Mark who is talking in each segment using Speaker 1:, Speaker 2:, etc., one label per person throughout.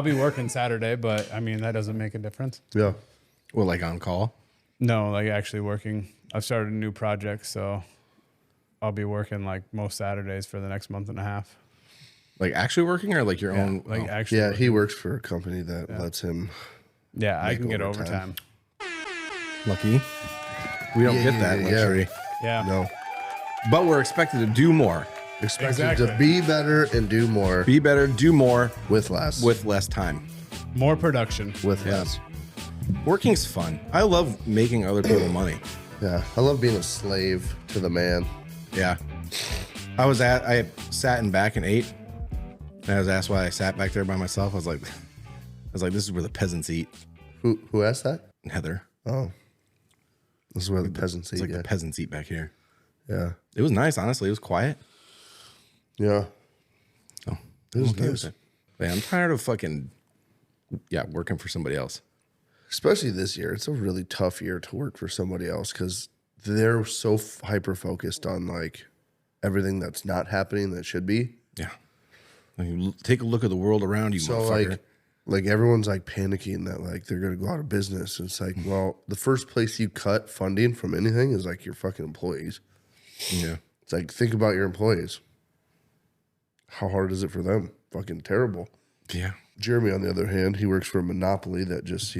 Speaker 1: I'll be working Saturday, but I mean, that doesn't make a difference.
Speaker 2: Yeah.
Speaker 3: Well, like on call?
Speaker 1: No, like actually working. I've started a new project, so I'll be working like most Saturdays for the next month and a half.
Speaker 3: Like actually working or like your own?
Speaker 1: Like
Speaker 3: oh.
Speaker 1: actually.
Speaker 2: Yeah,
Speaker 1: working.
Speaker 2: he works for a company that lets him.
Speaker 1: Yeah, I
Speaker 2: make
Speaker 1: can get
Speaker 2: overtime.
Speaker 1: overtime.
Speaker 3: Lucky. We don't get that luxury.
Speaker 1: Yeah.
Speaker 2: No.
Speaker 3: But we're expected to do more.
Speaker 2: Expected to be better and do more
Speaker 3: Be better, do more
Speaker 2: with less.
Speaker 3: with less time.
Speaker 1: More production.
Speaker 2: With less.
Speaker 3: Working's fun. I love making other people money.
Speaker 2: Yeah. I love being a slave to the man.
Speaker 3: Yeah. I sat in back and ate. And I was asked why I sat back there by myself. I was like, this is where the peasants eat.
Speaker 2: Who asked that?
Speaker 3: Heather.
Speaker 2: Oh. This is where the peasants eat.
Speaker 3: It's like the peasants eat back here.
Speaker 2: Yeah.
Speaker 3: It was nice, honestly. It was quiet.
Speaker 2: Yeah.
Speaker 3: So
Speaker 2: It was
Speaker 3: I'm okay
Speaker 2: nice.
Speaker 3: with it. Yeah, I'm tired of working for somebody else.
Speaker 2: Especially this year. It's a really tough year to work for somebody else because they're so hyper focused on like everything that's not happening that should be.
Speaker 3: Yeah. Like, take a look at the world around you,
Speaker 2: So
Speaker 3: motherfucker.
Speaker 2: like everyone's like panicking that like they're gonna go out of business. It's like, well, the first place you cut funding from anything is like your fucking employees.
Speaker 3: Yeah.
Speaker 2: It's like, think about your employees. How hard is it for them? Fucking terrible.
Speaker 3: Yeah.
Speaker 2: Jeremy, on the other hand, he works for a monopoly that just,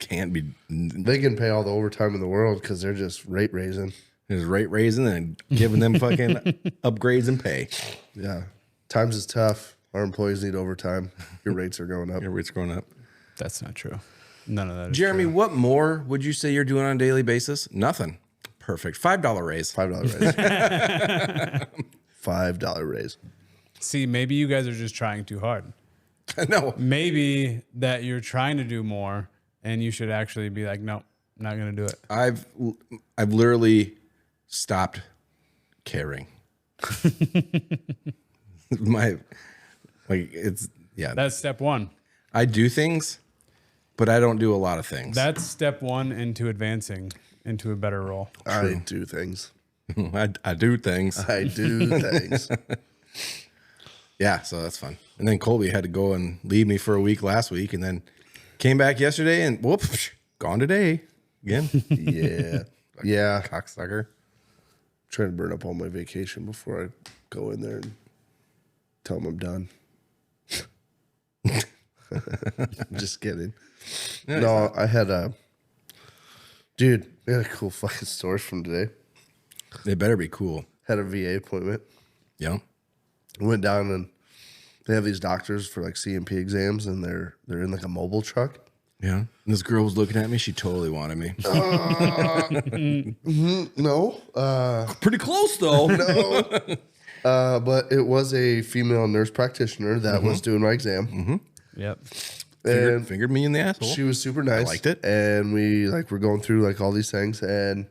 Speaker 3: Can't be.
Speaker 2: they can pay all the overtime in the world because they're just rate raising.
Speaker 3: There's rate raising and giving them fucking upgrades and pay.
Speaker 2: Yeah. Times is tough. Our employees need overtime. Your rates are going up.
Speaker 3: Your rates going up.
Speaker 1: That's not true. None of that is
Speaker 3: Jeremy,
Speaker 1: true.
Speaker 3: what more would you say you're doing on a daily basis? Nothing. Perfect. $5 raise.
Speaker 2: $5 raise. $5 raise.
Speaker 1: See, maybe you guys are just trying too hard.
Speaker 3: No.
Speaker 1: Maybe that you're trying to do more and you should actually be like, no, not going to do it.
Speaker 3: I've literally stopped caring.
Speaker 1: That's step one.
Speaker 3: I do things, but I don't do a lot of things.
Speaker 1: That's step one into advancing into a better role.
Speaker 2: I do things.
Speaker 3: I do things.
Speaker 2: I do things.
Speaker 3: Yeah, so that's fun. And then Colby had to go and leave me for a week last week, and then came back yesterday and whoops, gone today again.
Speaker 2: Yeah. Yeah.
Speaker 3: Cocksucker.
Speaker 2: Trying to burn up all my vacation before I go in there and tell them I'm done. Just kidding. No, I had we had a cool fucking story from today.
Speaker 3: They better be cool.
Speaker 2: Had a VA appointment.
Speaker 3: Yeah.
Speaker 2: Went down and they have these doctors for like C&P exams and they're in like a mobile truck.
Speaker 3: Yeah. And this girl was looking at me. She totally wanted me.
Speaker 2: No.
Speaker 3: Pretty close though.
Speaker 2: No. But it was a female nurse practitioner that was doing my exam.
Speaker 3: Mm-hmm.
Speaker 1: Yep.
Speaker 2: And
Speaker 3: Fingered me in the asshole.
Speaker 2: she was super nice.
Speaker 3: I liked it.
Speaker 2: And we were going through like all these things. And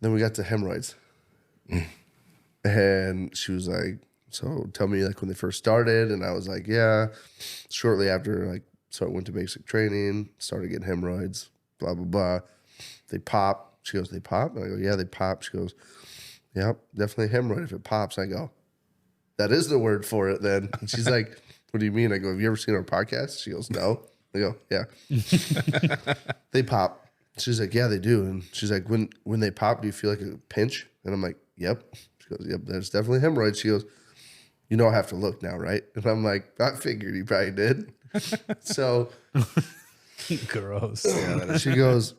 Speaker 2: then we got to hemorrhoids. And she was like, so tell me like when they first started. And I was like, yeah. Shortly after, so I went to basic training, started getting hemorrhoids, blah, blah, blah. They pop. She goes, they pop? And I go, yeah, they pop. She goes, yep, definitely a hemorrhoid if it pops. I go, that is the word for it then. And she's like, what do you mean? I go, have you ever seen our podcast? She goes, no. I go, yeah. They pop. She's like, yeah, they do. And she's like, when they pop, do you feel like a pinch? And I'm like, yep. She goes, yep, there's definitely hemorrhoids. She goes, you know I have to look now, right? And I'm like, I figured you probably did. So
Speaker 1: Gross.
Speaker 2: she goes,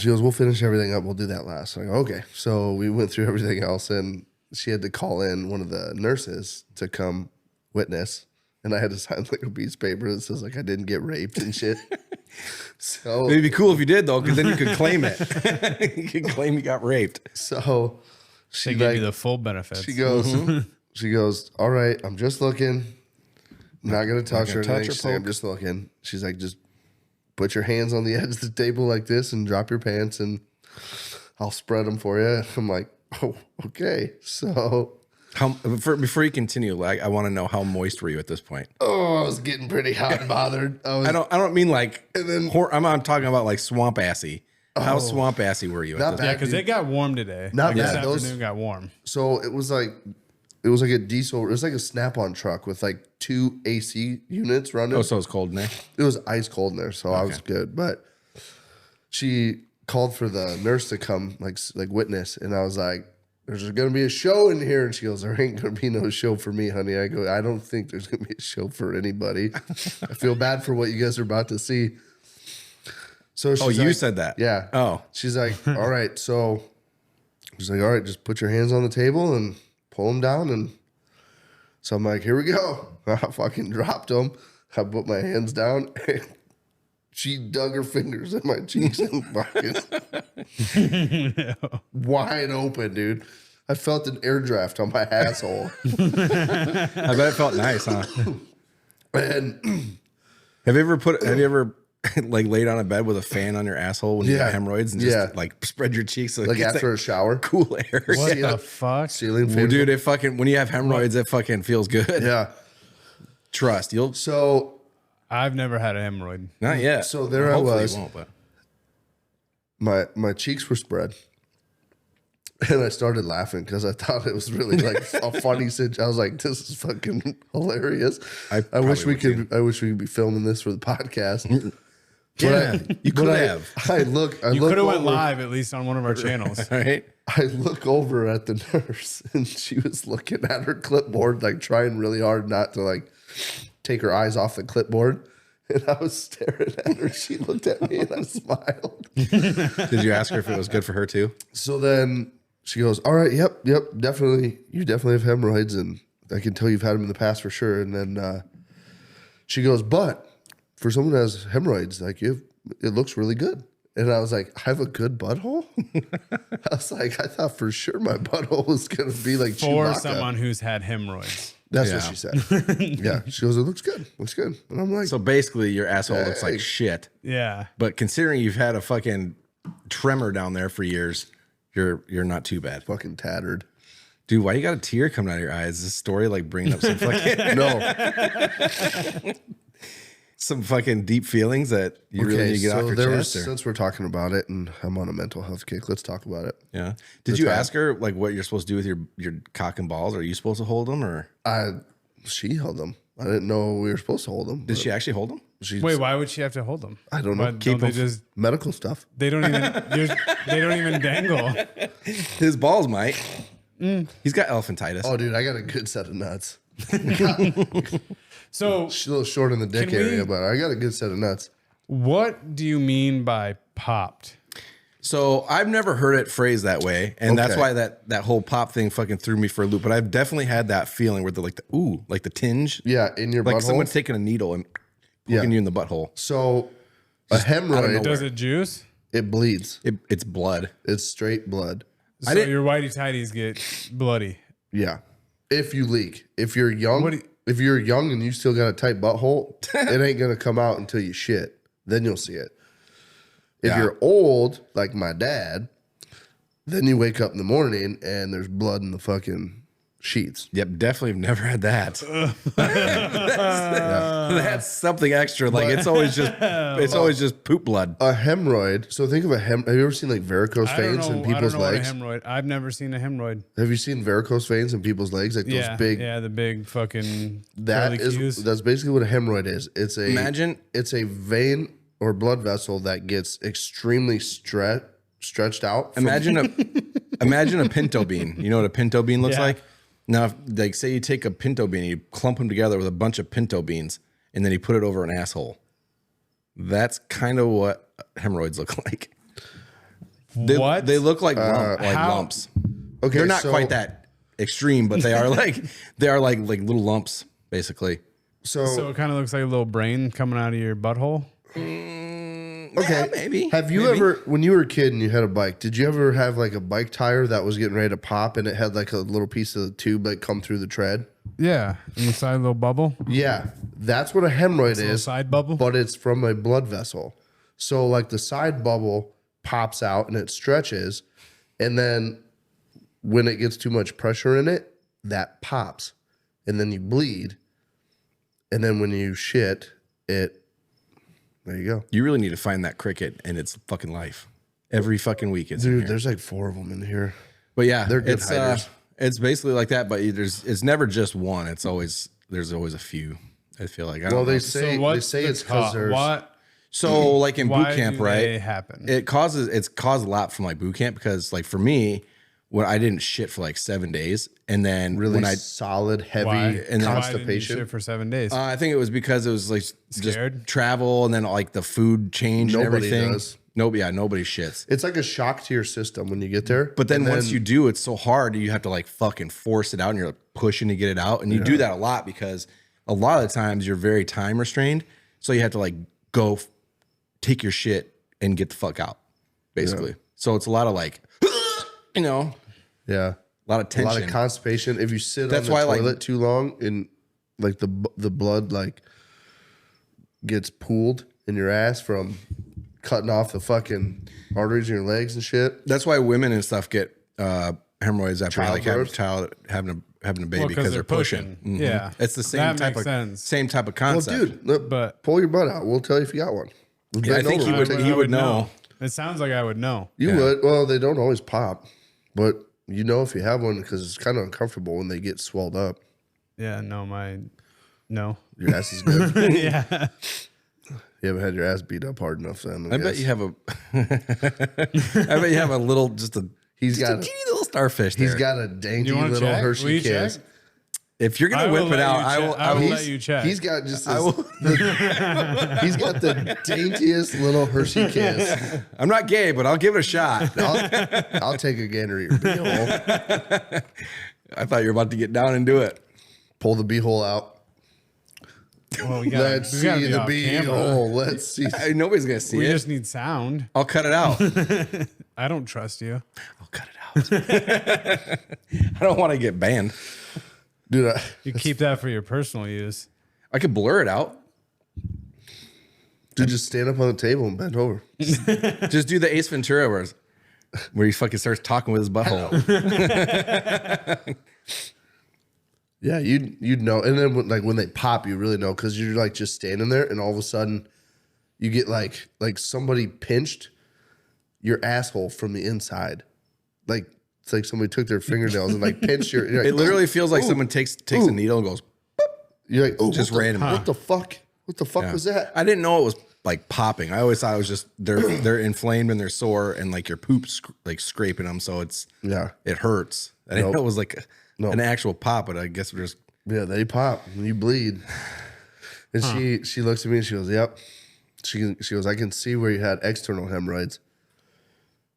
Speaker 2: we'll finish everything up. We'll do that last. So I go, okay. So we went through everything else and she had to call in one of the nurses to come witness. And I had to sign like a piece of paper that says like I didn't get raped and shit. So
Speaker 3: It'd be cool if you did though, because then you could claim it. You could claim you got raped.
Speaker 2: So
Speaker 1: They give you the full benefits.
Speaker 2: She goes, all right, I'm just looking. I'm not gonna touch her.
Speaker 3: touch or
Speaker 2: She's like, I'm
Speaker 3: poke.
Speaker 2: just looking. She's like, just put your hands on the edge of the table like this and drop your pants and I'll spread them for you. I'm like, oh, okay. So
Speaker 3: Before you continue, I want to know how moist were you at this point?
Speaker 2: I was getting pretty hot and bothered.
Speaker 3: I don't mean like.
Speaker 2: And then-
Speaker 3: I'm talking about like swamp assy. How swamp assy were you?
Speaker 2: Not
Speaker 3: At this
Speaker 2: bad.
Speaker 1: Yeah, because it got warm today.
Speaker 2: Not
Speaker 1: This
Speaker 2: bad.
Speaker 1: afternoon got warm.
Speaker 2: So it was like it was like a diesel. It was like a Snap-on truck with like 2 AC units running.
Speaker 3: Oh, so it's cold in there.
Speaker 2: It was ice cold in there, so I was good. But she called for the nurse to come, like witness, and I was like, "There's going to be a show in here," and she goes, "There ain't going to be no show for me, honey." I go, "I don't think there's going to be a show for anybody. I feel bad for what you guys are about to see." So she's
Speaker 3: you
Speaker 2: like,
Speaker 3: said that.
Speaker 2: Yeah.
Speaker 3: Oh,
Speaker 2: She's like, "All right." So she's like, "All right, just put your hands on the table and pull them down." And so I'm like, "Here we go." I fucking dropped them. I put my hands down. She dug her fingers in my cheeks and fucking wide open, dude. I felt an air draft on my asshole.
Speaker 3: I bet it felt nice, huh?
Speaker 2: And
Speaker 3: Have you ever like laid on a bed with a fan on your asshole when you got hemorrhoids and just like spread your cheeks so it
Speaker 2: like
Speaker 3: gets
Speaker 2: after a shower,
Speaker 3: cool air?
Speaker 1: What
Speaker 2: Yeah.
Speaker 1: the fuck?
Speaker 2: ceiling fan.
Speaker 3: Well, dude, it fucking when you have hemorrhoids, it fucking feels good.
Speaker 2: Yeah.
Speaker 3: Trust you'll
Speaker 2: So
Speaker 1: I've never had a hemorrhoid.
Speaker 3: not yet.
Speaker 2: So there I
Speaker 3: Hopefully
Speaker 2: was.
Speaker 3: You won't, but
Speaker 2: my cheeks were spread. And I started laughing because I thought it was really like a funny situation. I was like, "This is fucking hilarious." I wish we
Speaker 3: probably
Speaker 2: could be filming this for the podcast.
Speaker 3: yeah, you could have.
Speaker 2: I look
Speaker 1: You could have went
Speaker 2: over,
Speaker 1: live at least on one of our channels.
Speaker 3: All right.
Speaker 2: I look over at the nurse and she was looking at her clipboard, like trying really hard not to like take her eyes off the clipboard. And I was staring at her. She looked at me and I smiled.
Speaker 3: Did you ask her if it was good for her too?
Speaker 2: So then she goes, "All right, yep, definitely. You definitely have hemorrhoids, and I can tell you've had them in the past for sure." And then she goes, "But for someone who has hemorrhoids, like it looks really good." And I was like, "I have a good butthole?" I was like, I thought for sure my butthole was going to be like
Speaker 1: For
Speaker 2: Chewbacca.
Speaker 1: someone who's had hemorrhoids.
Speaker 2: That's
Speaker 3: Yeah.
Speaker 2: what she said. Yeah. She goes, "It looks good. Looks good." And I'm like,
Speaker 3: So basically, your asshole looks like shit.
Speaker 1: Yeah.
Speaker 3: But considering you've had a fucking tremor down there for years, you're not too bad,
Speaker 2: fucking tattered.
Speaker 3: dude. Why you got a tear coming out of your eyes? Is this story like bringing up some fucking
Speaker 2: No.
Speaker 3: some fucking deep feelings that you really need to get off your chest? Or?
Speaker 2: Since we're talking about it and I'm on a mental health kick, let's talk about it.
Speaker 3: Yeah. Did you ask her like what you're supposed to do with your cock and balls? Are you supposed to hold them or
Speaker 2: She held them. I didn't know we were supposed to hold them.
Speaker 3: did she actually hold them?
Speaker 1: Wait, why would she have to hold them?
Speaker 2: I don't know.
Speaker 1: Why don't they just?
Speaker 2: Medical stuff.
Speaker 1: They don't even dangle.
Speaker 3: His balls might. He's got elephantitis.
Speaker 2: Oh, dude, I got a good set of nuts.
Speaker 1: So,
Speaker 2: She's a little short in the dick
Speaker 1: Can we-
Speaker 2: area, but I got a good set of nuts.
Speaker 1: what do you mean by popped?
Speaker 3: So I've never heard it phrased that way, and that's
Speaker 2: Okay.
Speaker 3: why that whole pop thing fucking threw me for a loop. But I've definitely had that feeling where like the tinge,
Speaker 2: Yeah, in your
Speaker 3: like
Speaker 2: butthole.
Speaker 3: someone's taking a needle and poking you in the butthole.
Speaker 2: So a hemorrhoid,
Speaker 1: Does it juice?
Speaker 2: it bleeds.
Speaker 3: It's blood.
Speaker 2: It's straight blood.
Speaker 1: So your whitey tighties get bloody.
Speaker 2: Yeah. If you leak. If you're young,
Speaker 1: What do you-
Speaker 2: if you're young and you still got a tight butthole, it ain't gonna come out until you shit. Then you'll see it. If
Speaker 3: Yeah.
Speaker 2: you're old, like my dad, then you wake up in the morning and there's blood in the fucking sheets.
Speaker 3: Yep, definitely have never had that. That's something extra. Like it's always just poop blood.
Speaker 2: A hemorrhoid. So think of have you ever seen like varicose
Speaker 1: I don't
Speaker 2: veins
Speaker 1: know.
Speaker 2: in
Speaker 1: I don't
Speaker 2: people's
Speaker 1: know what a
Speaker 2: legs?
Speaker 1: hemorrhoid. I've never seen a hemorrhoid.
Speaker 2: Have you seen varicose veins in people's legs? Like those
Speaker 1: Yeah,
Speaker 2: big.
Speaker 1: yeah, the big fucking
Speaker 2: That
Speaker 1: curly
Speaker 2: is
Speaker 1: cues.
Speaker 2: that's basically what a hemorrhoid is. It's a vein or blood vessel that gets extremely stretched out. from-
Speaker 3: Imagine a pinto bean. You know what a pinto bean looks
Speaker 1: Yeah.
Speaker 3: like? Now, if, like say you take a pinto bean, you clump them together with a bunch of pinto beans, and then you put it over an asshole. That's kind of what hemorrhoids look like.
Speaker 1: What?
Speaker 3: They look like
Speaker 1: how-
Speaker 3: lumps.
Speaker 2: Okay,
Speaker 3: They're not
Speaker 2: so-
Speaker 3: quite that extreme, but they are like little lumps, basically.
Speaker 1: So it kind of looks like a little brain coming out of your butthole.
Speaker 2: Okay,
Speaker 3: Yeah, maybe.
Speaker 2: Have you ever, when you were a kid and you had a bike, did you ever have like a bike tire that was getting ready to pop and it had like a little piece of the tube that come through the tread?
Speaker 1: Yeah, inside a little bubble,
Speaker 2: Yeah, that's what a hemorrhoid
Speaker 1: little
Speaker 2: is,
Speaker 1: side bubble.
Speaker 2: but it's from a blood vessel. So like the side bubble pops out and it stretches, and then when it gets too much pressure in it, that pops, and then you bleed, and then when you shit, it. There you go.
Speaker 3: You really need to find that cricket in its fucking life. Every fucking week it's in
Speaker 2: Dude,
Speaker 3: here.
Speaker 2: there's like 4 of them in here.
Speaker 3: But yeah,
Speaker 2: they're good
Speaker 3: it's
Speaker 2: hiders.
Speaker 3: It's basically like that, but it's never just one. There's always a few. I feel like. I don't
Speaker 2: Well,
Speaker 3: know.
Speaker 2: they say it's because there's
Speaker 1: what.
Speaker 3: So like in boot
Speaker 1: Why
Speaker 3: camp,
Speaker 1: do
Speaker 3: right?
Speaker 1: they happen?
Speaker 3: It's caused a lot from like boot camp because like for me, when I didn't shit for like 7 days, and then
Speaker 2: really
Speaker 3: when I
Speaker 2: solid, heavy
Speaker 1: Why?
Speaker 3: and then-
Speaker 1: Why
Speaker 2: constipation.
Speaker 1: didn't you shit for 7 days?
Speaker 3: I think it was because it was like
Speaker 1: Scared?
Speaker 3: just travel and then like the food change and
Speaker 2: Nobody
Speaker 3: everything.
Speaker 2: does.
Speaker 3: Nobody shits.
Speaker 2: It's like a shock to your system when you get there.
Speaker 3: But then once you do, it's so hard. You have to like fucking force it out, and you're like pushing to get it out. And you do that a lot because a lot of the times you're very time restrained. So you have to like go take your shit and get the fuck out, basically. So it's a lot of like, you know,
Speaker 2: yeah,
Speaker 3: a lot of
Speaker 2: a
Speaker 3: tension.
Speaker 2: lot of constipation. If you sit
Speaker 3: That's
Speaker 2: on
Speaker 3: why,
Speaker 2: the
Speaker 3: like-
Speaker 2: toilet too long, and like the blood like gets pooled in your ass from cutting off the fucking arteries in your legs and shit.
Speaker 3: That's why women and stuff get hemorrhoids after like
Speaker 2: Childbirth?
Speaker 3: having a baby
Speaker 1: Well,
Speaker 3: because they're pushing. Mhm.
Speaker 1: Yeah.
Speaker 3: It's the same
Speaker 1: That
Speaker 3: type
Speaker 1: makes
Speaker 3: of
Speaker 1: sense.
Speaker 3: same type of
Speaker 2: Well,
Speaker 3: concept.
Speaker 2: dude, look,
Speaker 1: But-
Speaker 2: pull your butt out. We'll tell you if you got one.
Speaker 3: Yeah, I think he would know.
Speaker 1: It sounds like I would know.
Speaker 2: You would. Well, they don't always pop, but you know if you have one because it's kind of uncomfortable when they get swelled up.
Speaker 1: Yeah, no.
Speaker 2: Your ass is good.
Speaker 1: Yeah.
Speaker 2: You haven't had your ass beat up hard enough then.
Speaker 3: I bet you have a little, just a
Speaker 2: He's
Speaker 3: just
Speaker 2: got
Speaker 3: a teeny little starfish.
Speaker 2: He's
Speaker 3: there.
Speaker 2: got a dainty
Speaker 1: You want to
Speaker 2: little
Speaker 1: check? Will
Speaker 2: Hershey
Speaker 1: you
Speaker 2: kiss.
Speaker 1: check?
Speaker 3: If you're
Speaker 1: I
Speaker 3: gonna
Speaker 1: will
Speaker 3: whip it
Speaker 1: let
Speaker 3: out,
Speaker 1: you
Speaker 3: I will.
Speaker 1: check. I will
Speaker 2: He's-
Speaker 1: let you check.
Speaker 2: He's got just
Speaker 3: I
Speaker 2: this,
Speaker 3: will.
Speaker 2: he's got the daintiest little Hershey kiss.
Speaker 3: I'm not gay, but I'll give it a shot.
Speaker 2: I'll take a gander at your beehole.
Speaker 3: I thought you were about to get down and do it.
Speaker 2: Pull the beehole out.
Speaker 1: Well, we gotta,
Speaker 2: Let's
Speaker 1: we gotta
Speaker 2: see
Speaker 1: be
Speaker 2: the
Speaker 1: off camera.
Speaker 2: beehole. Let's see.
Speaker 3: Nobody's gonna see
Speaker 1: We
Speaker 3: it.
Speaker 1: just need sound.
Speaker 3: I'll cut it out.
Speaker 1: I don't trust you.
Speaker 3: I'll cut it out. I don't want to get banned.
Speaker 2: Dude,
Speaker 1: You keep that for your personal use.
Speaker 3: I could blur it out.
Speaker 2: just stand up on the table and bend over.
Speaker 3: Just do the Ace Ventura where he fucking starts talking with his butthole.
Speaker 2: Yeah, you'd know. And then when they pop, you really know because you're like just standing there, and all of a sudden, you get like somebody pinched your asshole from the inside. Like it's like somebody took their fingernails and like pinched your. You're like,
Speaker 3: It literally
Speaker 2: "Oh,
Speaker 3: feels like
Speaker 2: oh."
Speaker 3: someone takes a needle and goes.
Speaker 2: You're like, oh,
Speaker 3: Just
Speaker 2: what the-
Speaker 3: random.
Speaker 2: What the fuck? What the fuck
Speaker 3: Yeah.
Speaker 2: was that?
Speaker 3: I didn't know it was like popping. I always thought it was just they're inflamed and they're sore and like your poop like scraping them, so it hurts. I didn't know it was like an actual pop, but I guess we're just
Speaker 2: Yeah, they pop and you bleed. And she looks at me and she goes, "Yep." She goes, "I can see where you had external hemorrhoids.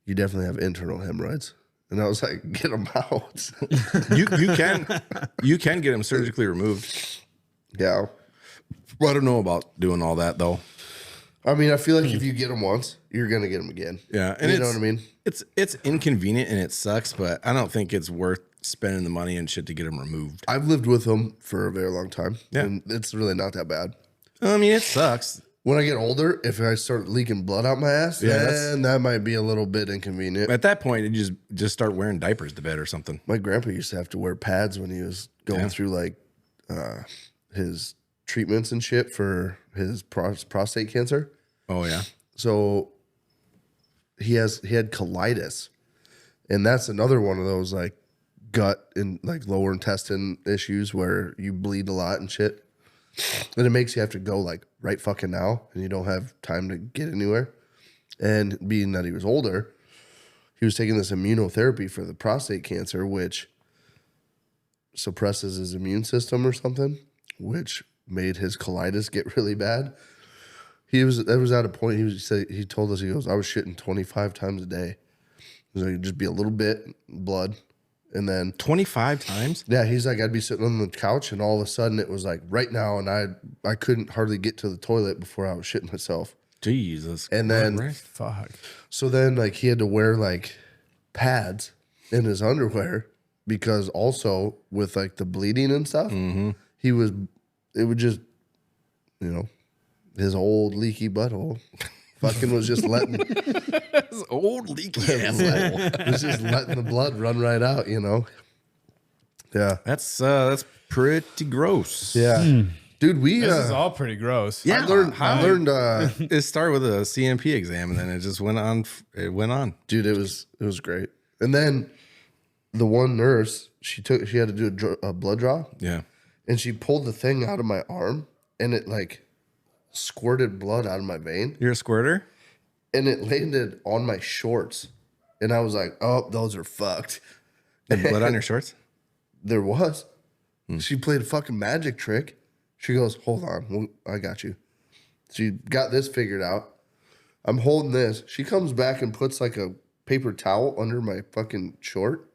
Speaker 2: You definitely have internal hemorrhoids." And I was like, "Get them out."
Speaker 3: you can get them surgically removed.
Speaker 2: Yeah.
Speaker 3: Well, I don't know about doing all that though.
Speaker 2: I mean, I feel like if you get them once, you're gonna get them again.
Speaker 3: Yeah, and
Speaker 2: you know what I mean.
Speaker 3: It's inconvenient and it sucks, but I don't think it's worth spending the money and shit to get them removed.
Speaker 2: I've lived with them for a very long time,
Speaker 3: Yeah.
Speaker 2: and it's really not that bad.
Speaker 3: I mean, it sucks.
Speaker 2: When I get older, if I start leaking blood out my ass,
Speaker 3: Yeah,
Speaker 2: then that might be a little bit inconvenient.
Speaker 3: At that point, you just start wearing diapers to bed or something.
Speaker 2: My grandpa used to have to wear pads when he was going
Speaker 3: Yeah.
Speaker 2: through like his treatments and shit for his prostate cancer.
Speaker 3: Oh yeah.
Speaker 2: So he had colitis, and that's another one of those like gut and like lower intestine issues where you bleed a lot and shit, and it makes you have to go like right fucking now, and you don't have time to get anywhere. And being that he was older, he was taking this immunotherapy for the prostate cancer, which suppresses his immune system or something, which made his colitis get really bad. There was at a point he told us, he goes, "I was shitting 25 times a day." He was like, "It'd just be a little bit blood, and then
Speaker 3: 25 times.
Speaker 2: yeah." He's like, "I'd be sitting on the couch, and all of a sudden it was like right now, and I couldn't hardly get to the toilet before I was shitting myself."
Speaker 3: Jesus.
Speaker 2: And then
Speaker 3: Christ.
Speaker 1: Fuck.
Speaker 2: so then like he had to wear like pads in his underwear because also with like the bleeding and stuff, it would just, you know, his old leaky butthole fucking was just letting
Speaker 3: This old leaky asshole.
Speaker 2: was just letting the blood run right out, you know. Yeah.
Speaker 3: That's pretty gross.
Speaker 2: Yeah. Dude, we
Speaker 1: This is all pretty gross.
Speaker 3: Yeah.
Speaker 2: I learned
Speaker 3: It started with a C&P exam and then it just went on. It went on.
Speaker 2: dude, it was great. And then the one nurse, she had to do a blood draw.
Speaker 3: Yeah.
Speaker 2: And she pulled the thing out of my arm and it like squirted blood out of my vein.
Speaker 3: You're a squirter?
Speaker 2: And it landed on my shorts. And I was like, oh, those are fucked.
Speaker 3: Had blood on your shorts?
Speaker 2: There was. She played a fucking magic trick. She goes, hold on, I got you. She got this figured out. I'm holding this. She comes back and puts like a paper towel under my fucking short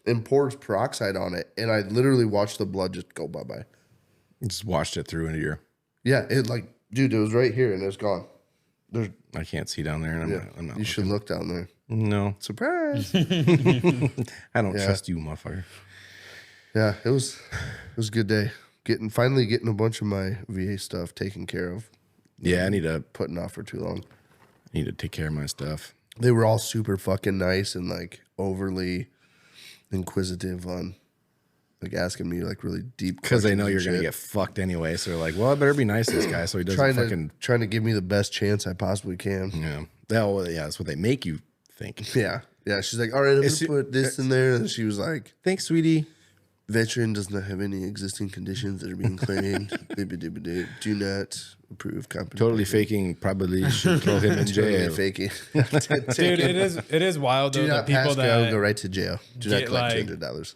Speaker 2: and pours peroxide on it. And I literally watched the blood just go bye-bye.
Speaker 3: Just washed it through into your...
Speaker 2: Yeah, it like, dude, it was right here and it's gone.
Speaker 3: I can't see down there. And I'm not
Speaker 2: you should look down there.
Speaker 3: No.
Speaker 2: Surprise.
Speaker 3: I don't trust you, motherfucker.
Speaker 2: Yeah, it was a good day. Finally getting a bunch of my VA stuff taken care of.
Speaker 3: Yeah, I need to
Speaker 2: Putting off for too long.
Speaker 3: take care of my stuff.
Speaker 2: They were all super fucking nice and like overly inquisitive on like asking me like really deep
Speaker 3: Because they know
Speaker 2: questions
Speaker 3: you're
Speaker 2: and
Speaker 3: going to
Speaker 2: shit.
Speaker 3: get fucked anyway. So they're like, well, I better be nice to this guy so he doesn't
Speaker 2: trying to give me the best chance I possibly can.
Speaker 3: Yeah. That's what they make you think.
Speaker 2: Yeah. Yeah. She's like, all right, I'm gonna put this in there. And she was like,
Speaker 3: Thanks, sweetie.
Speaker 2: veteran does not have any existing conditions that are being claimed. Do not approve company.
Speaker 3: Totally faking. Probably should throw him in
Speaker 2: Totally
Speaker 3: jail.
Speaker 2: faking.
Speaker 1: Dude, it is wild though.
Speaker 2: Do
Speaker 1: The
Speaker 2: not
Speaker 1: people
Speaker 2: pass go,
Speaker 1: that
Speaker 2: go right to jail. Do not
Speaker 1: get,
Speaker 2: collect
Speaker 1: like,
Speaker 2: $200.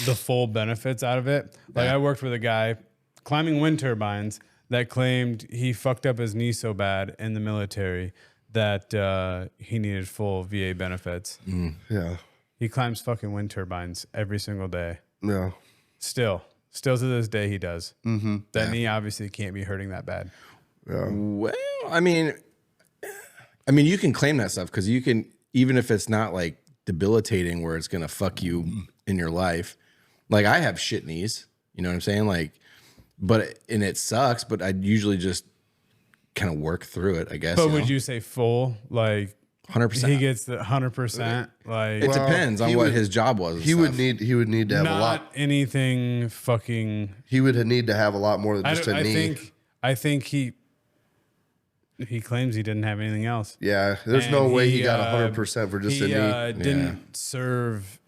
Speaker 1: the full benefits out of it. Like I worked with a guy climbing wind turbines that claimed he fucked up his knee so bad in the military that he needed full VA benefits.
Speaker 2: Yeah.
Speaker 1: He climbs fucking wind turbines every single day.
Speaker 2: No.
Speaker 1: Still to this day he does. Mm-hmm. That knee obviously can't be hurting that bad.
Speaker 2: Yeah.
Speaker 3: Well, I mean, you can claim that stuff because you can, even if it's not like debilitating where it's going to fuck you in your life. Like I have shit knees, you know what I'm saying? Like, and it sucks, but I usually just kind of work through it, I guess.
Speaker 1: But would you say full? Like
Speaker 3: 100%?
Speaker 1: he gets the 100%. Like
Speaker 3: It depends on what his job was. and
Speaker 2: He would
Speaker 3: stuff.
Speaker 2: need to have a
Speaker 1: not
Speaker 2: lot.
Speaker 1: anything fucking.
Speaker 2: He would need to have a lot more than just a knee.
Speaker 1: I think he claims he didn't have anything else.
Speaker 2: Yeah, there's no
Speaker 1: And
Speaker 2: way he got 100% for just a knee.
Speaker 1: Didn't serve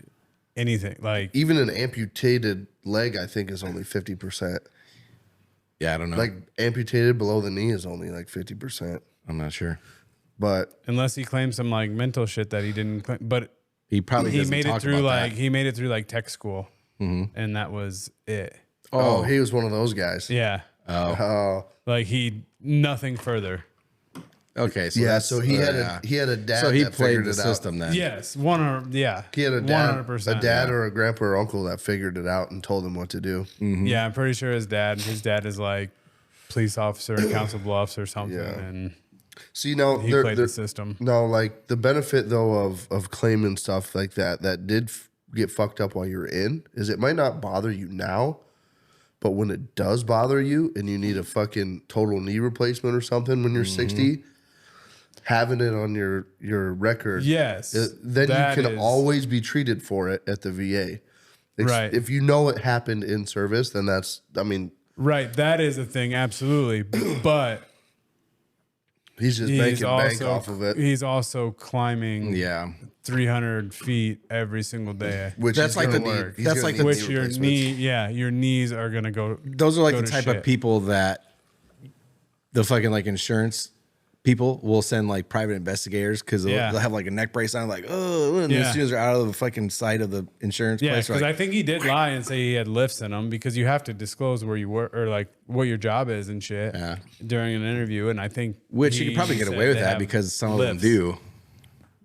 Speaker 1: anything. Like
Speaker 2: Even an amputated leg, I think, is only 50%.
Speaker 3: Yeah, I don't know.
Speaker 2: Like amputated below the knee is only like 50%.
Speaker 3: I'm not sure.
Speaker 2: But
Speaker 1: unless he claims some like mental shit that he didn't claim, but
Speaker 3: He probably
Speaker 1: he
Speaker 3: doesn't
Speaker 1: made it
Speaker 3: talk
Speaker 1: through
Speaker 3: about
Speaker 1: like
Speaker 3: that.
Speaker 1: he made it through like tech school, and that was it.
Speaker 2: oh, he was one of those guys.
Speaker 1: Yeah,
Speaker 2: Oh,
Speaker 1: like nothing further.
Speaker 3: Okay, so
Speaker 2: yeah.
Speaker 3: that's-
Speaker 2: So he had a dad.
Speaker 3: So he
Speaker 2: that
Speaker 3: played
Speaker 2: figured
Speaker 3: the
Speaker 2: it
Speaker 3: system then.
Speaker 1: Yes, yeah.
Speaker 2: He had a dad,
Speaker 1: 100%.
Speaker 2: or a grandpa or uncle that figured it out and told him what to do.
Speaker 1: Yeah, I'm pretty sure his dad is like police officer, council bluffs or something,
Speaker 2: Yeah.
Speaker 1: and
Speaker 2: See, now
Speaker 1: he played the system.
Speaker 2: No, like the benefit though of claiming stuff like that did get fucked up while you're in is it might not bother you now, but when it does bother you and you need a fucking total knee replacement or something when you're 60, having it on your record,
Speaker 1: Yes,
Speaker 2: then
Speaker 1: that
Speaker 2: you can
Speaker 1: is-
Speaker 2: always be treated for it at the VA.
Speaker 1: Right.
Speaker 2: If you know it happened in service, then
Speaker 1: Right, that is a thing, absolutely. But
Speaker 2: he's just making bank off of it.
Speaker 1: He's also climbing
Speaker 3: Yeah.
Speaker 1: 300 feet every single day.
Speaker 2: Which
Speaker 3: That's
Speaker 2: is
Speaker 3: like
Speaker 2: gonna
Speaker 3: the-
Speaker 2: work. He's
Speaker 3: that's
Speaker 2: gonna
Speaker 3: like
Speaker 2: need
Speaker 3: the-
Speaker 1: Which
Speaker 2: knee
Speaker 1: your
Speaker 2: replacements.
Speaker 1: your knees are gonna go.
Speaker 3: Those are like
Speaker 1: go
Speaker 3: the
Speaker 1: to
Speaker 3: type
Speaker 1: shit.
Speaker 3: of people that the fucking like insurance people will send like private investigators because they'll have like a neck brace on, like, oh, and as soon as they're out of the fucking sight of the insurance
Speaker 1: Yeah,
Speaker 3: place,
Speaker 1: because
Speaker 3: like,
Speaker 1: I think he did lie and say he had lifts in him because you have to disclose where you work or like what your job is and shit during an interview. And I think
Speaker 3: which you could probably get
Speaker 1: said
Speaker 3: away with
Speaker 1: they
Speaker 3: that
Speaker 1: have
Speaker 3: because some of
Speaker 1: lifts.
Speaker 3: them do.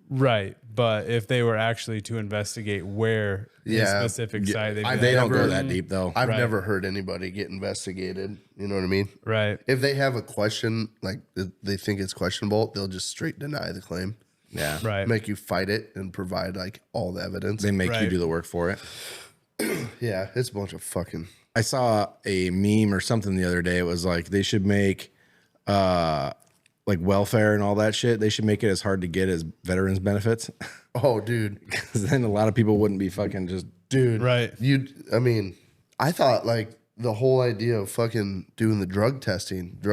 Speaker 1: Right, but if they were actually to investigate where the specific site, they'd be
Speaker 3: They
Speaker 1: like,
Speaker 3: don't go that deep though.
Speaker 2: I've never heard anybody get investigated. You know what I mean?
Speaker 1: right.
Speaker 2: If they have a question, like they think it's questionable, they'll just straight deny the claim.
Speaker 3: Yeah.
Speaker 1: Right.
Speaker 2: Make you fight it and provide like all the evidence.
Speaker 3: They make you
Speaker 1: Right.
Speaker 3: do the work for it.
Speaker 2: Yeah, it's a bunch of fucking.
Speaker 3: I saw a meme or something the other day. It was like they should make like welfare and all that shit. They should make it as hard to get as veterans benefits.
Speaker 2: Oh, dude,
Speaker 3: Because then a lot of people wouldn't be fucking just
Speaker 2: dude,
Speaker 1: Right.
Speaker 2: I mean, I thought like the whole idea of fucking doing the drug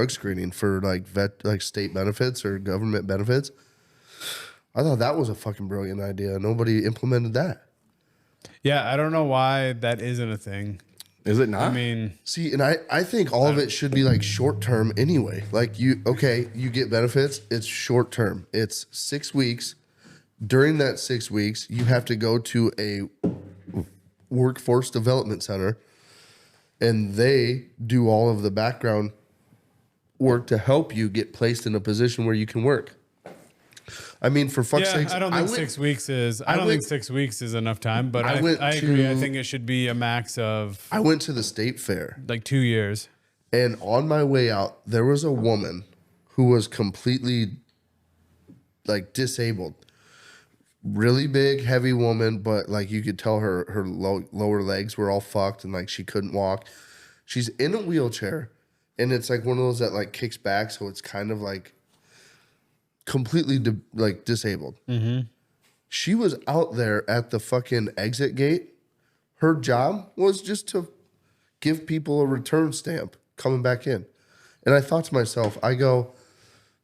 Speaker 2: screening for like state benefits or government benefits. I thought that was a fucking brilliant idea. Nobody implemented that.
Speaker 1: Yeah, I don't know why that isn't a thing.
Speaker 3: Is it not?
Speaker 1: I mean,
Speaker 2: See, and I think all of it should be like short term anyway. Like you get benefits. It's short term. It's 6 weeks. During that 6 weeks, you have to go to a workforce development center, and they do all of the background work to help you get placed in a position where you can work. I mean, for fuck's sake,
Speaker 1: I don't think 6 weeks is. I don't think 6 weeks is enough time. But I agree. I think it should be a max of.
Speaker 2: I went to the state fair,
Speaker 1: like 2 years,
Speaker 2: and on my way out, there was a woman who was completely like disabled, really big, heavy woman, but like you could tell her lower legs were all fucked and like she couldn't walk. She's in a wheelchair, and it's like one of those that like kicks back, so it's kind of like completely disabled. Mm-hmm. She was out there at the fucking exit gate. Her job was just to give people a return stamp coming back in. And I thought to myself, I go,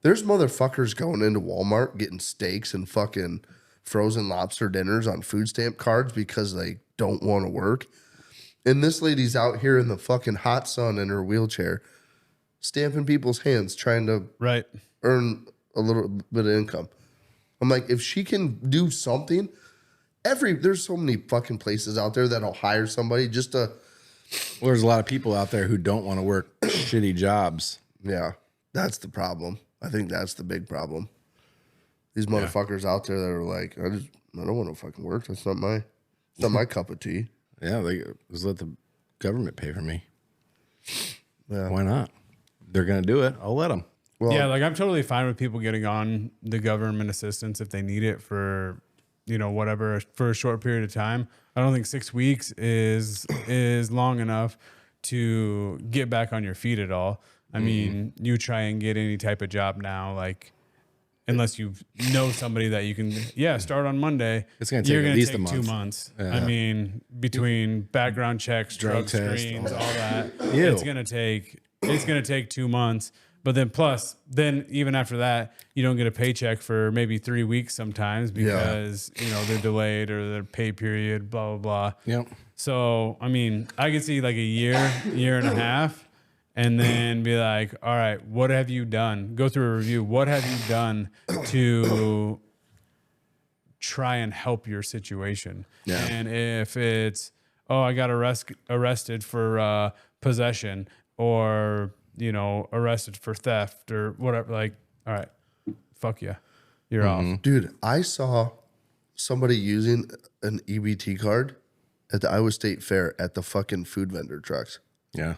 Speaker 2: there's motherfuckers going into Walmart getting steaks and fucking frozen lobster dinners on food stamp cards because they don't want to work. And this lady's out here in the fucking hot sun in her wheelchair, stamping people's hands, trying to earn a little bit of income. I'm like, if she can do something, there's so many fucking places out there that'll hire somebody just to.
Speaker 3: Well, there's a lot of people out there who don't want to work shitty jobs.
Speaker 2: Yeah, that's the problem. I think that's the big problem. These motherfuckers out there that are like, I don't want to fucking work. That's not my cup of tea.
Speaker 3: Yeah, they just let the government pay for me.
Speaker 2: Yeah.
Speaker 3: Why not? They're gonna do it. I'll let them.
Speaker 1: Well, yeah, like I'm totally fine with people getting on the government assistance if they need it for, whatever, for a short period of time. I don't think 6 weeks is long enough to get back on your feet at all. I mean, you try and get any type of job now, like unless you know somebody that you can, start on Monday.
Speaker 3: It's going to take at least a month.
Speaker 1: 2 months. Yeah. I mean, between background checks, drug screens, all that, it's going to take 2 months. But then even after that, you don't get a paycheck for maybe 3 weeks sometimes because, they're delayed or their pay period, blah, blah, blah.
Speaker 3: Yep.
Speaker 1: So, I mean, I could see like a year and a half, and then be like, all right, what have you done? Go through a review. What have you done to try and help your situation? Yeah. And if it's, I got arrested for possession or arrested for theft or whatever. Like, all right, fuck yeah, you're off.
Speaker 2: Dude, I saw somebody using an EBT card at the Iowa State Fair at the fucking food vendor trucks.
Speaker 3: Yeah.